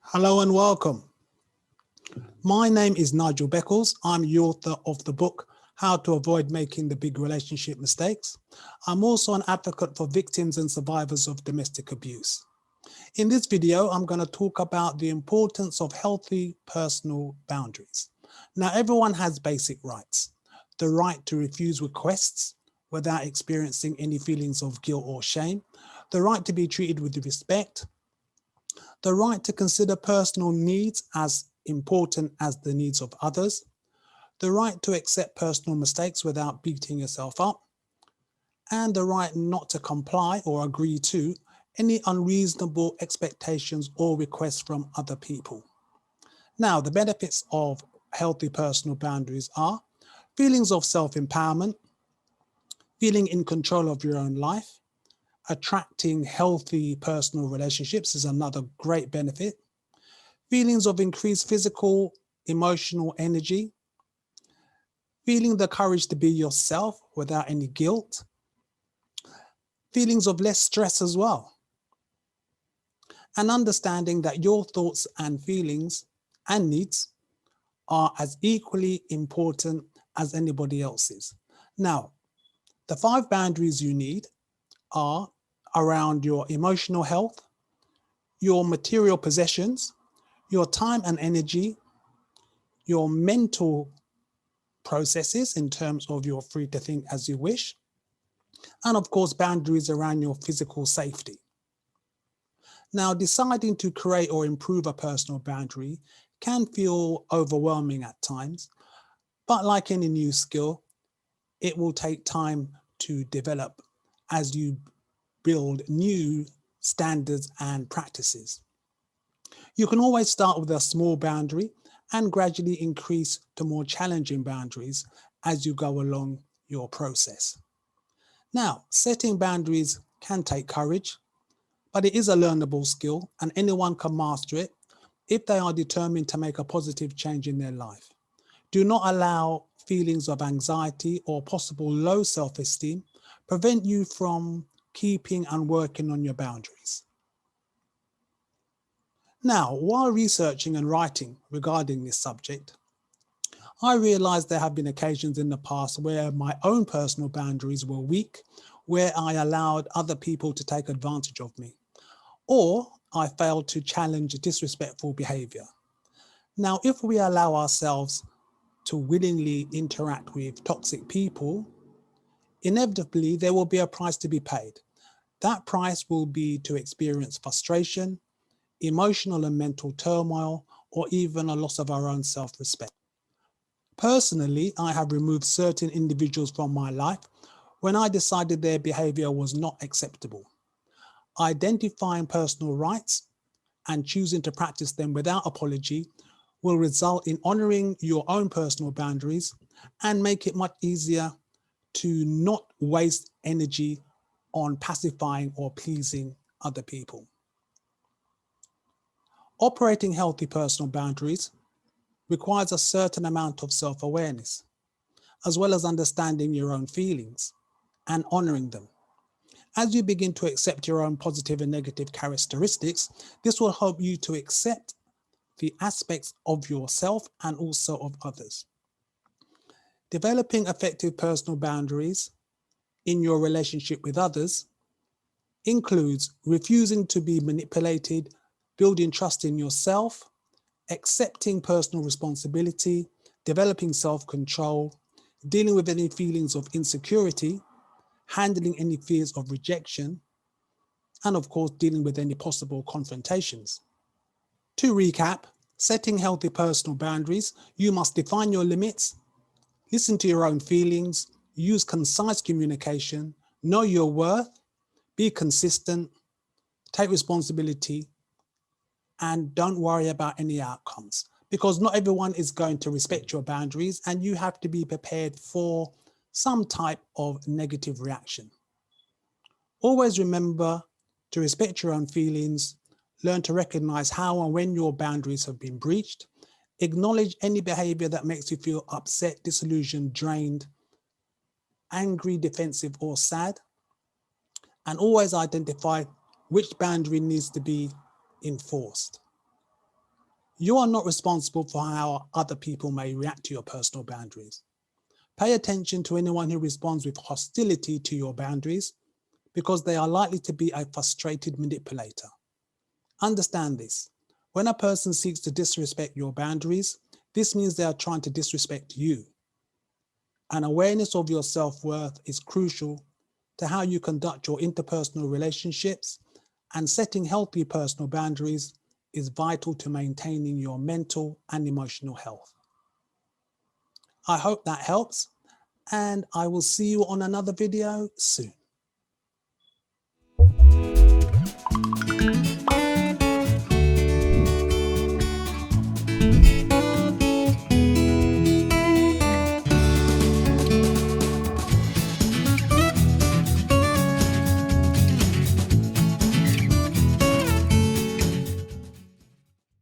Hello and welcome. My name is Nigel Beckles. I'm the author of the book, How to Avoid Making the Big Relationship Mistakes. I'm also an advocate for victims and survivors of domestic abuse. In this video, I'm going to talk about the importance of healthy personal boundaries. Now, everyone has basic rights. The right to refuse requests without experiencing any feelings of guilt or shame. The right to be treated with respect. The right to consider personal needs as important as the needs of others. The right to accept personal mistakes without beating yourself up. And the right not to comply or agree to any unreasonable expectations or requests from other people. Now, the benefits of healthy personal boundaries are feelings of self-empowerment, feeling in control of your own life, attracting healthy personal relationships is another great benefit, feelings of increased physical, emotional energy, feeling the courage to be yourself without any guilt, feelings of less stress as well, and understanding that your thoughts and feelings and needs are as equally important as anybody else's. Now, the 5 boundaries you need are around your emotional health, your material possessions, your time and energy, your mental processes in terms of you're free to think as you wish, and of course, boundaries around your physical safety. Now, deciding to create or improve a personal boundary can feel overwhelming at times, but like any new skill, it will take time to develop as you build new standards and practices. You can always start with a small boundary and gradually increase to more challenging boundaries as you go along your process. Now, setting boundaries can take courage, but it is a learnable skill and anyone can master it if they are determined to make a positive change in their life. Do not allow feelings of anxiety or possible low self-esteem prevent you from keeping and working on your boundaries. Now, while researching and writing regarding this subject, I realized there have been occasions in the past where my own personal boundaries were weak, where I allowed other people to take advantage of me, or I failed to challenge disrespectful behavior. Now, if we allow ourselves to willingly interact with toxic people, inevitably there will be a price to be paid. That price will be to experience frustration, emotional and mental turmoil, or even a loss of our own self-respect. Personally, I have removed certain individuals from my life when I decided their behavior was not acceptable. Identifying personal rights and choosing to practice them without apology will result in honoring your own personal boundaries and make it much easier to not waste energy on pacifying or pleasing other people. Operating healthy personal boundaries requires a certain amount of self-awareness, as well as understanding your own feelings and honoring them. As you begin to accept your own positive and negative characteristics, this will help you to accept the aspects of yourself and also of others. Developing effective personal boundaries in your relationship with others includes refusing to be manipulated, building trust in yourself, accepting personal responsibility, developing self-control, dealing with any feelings of insecurity, handling any fears of rejection, and of course, dealing with any possible confrontations. To recap, setting healthy personal boundaries, you must define your limits, listen to your own feelings, use concise communication, know your worth, be consistent, take responsibility, and don't worry about any outcomes, because not everyone is going to respect your boundaries and you have to be prepared for some type of negative reaction. Always remember to respect your own feelings, learn to recognize how and when your boundaries have been breached, Acknowledge any behavior that makes you feel upset, disillusioned, drained, angry, defensive, or sad. And always identify which boundary needs to be enforced. You are not responsible for how other people may react to your personal boundaries. Pay attention to anyone who responds with hostility to your boundaries, because they are likely to be a frustrated manipulator. Understand this. When a person seeks to disrespect your boundaries, this means they are trying to disrespect you. An awareness of your self-worth is crucial to how you conduct your interpersonal relationships, and setting healthy personal boundaries is vital to maintaining your mental and emotional health. I hope that helps, and I will see you on another video soon.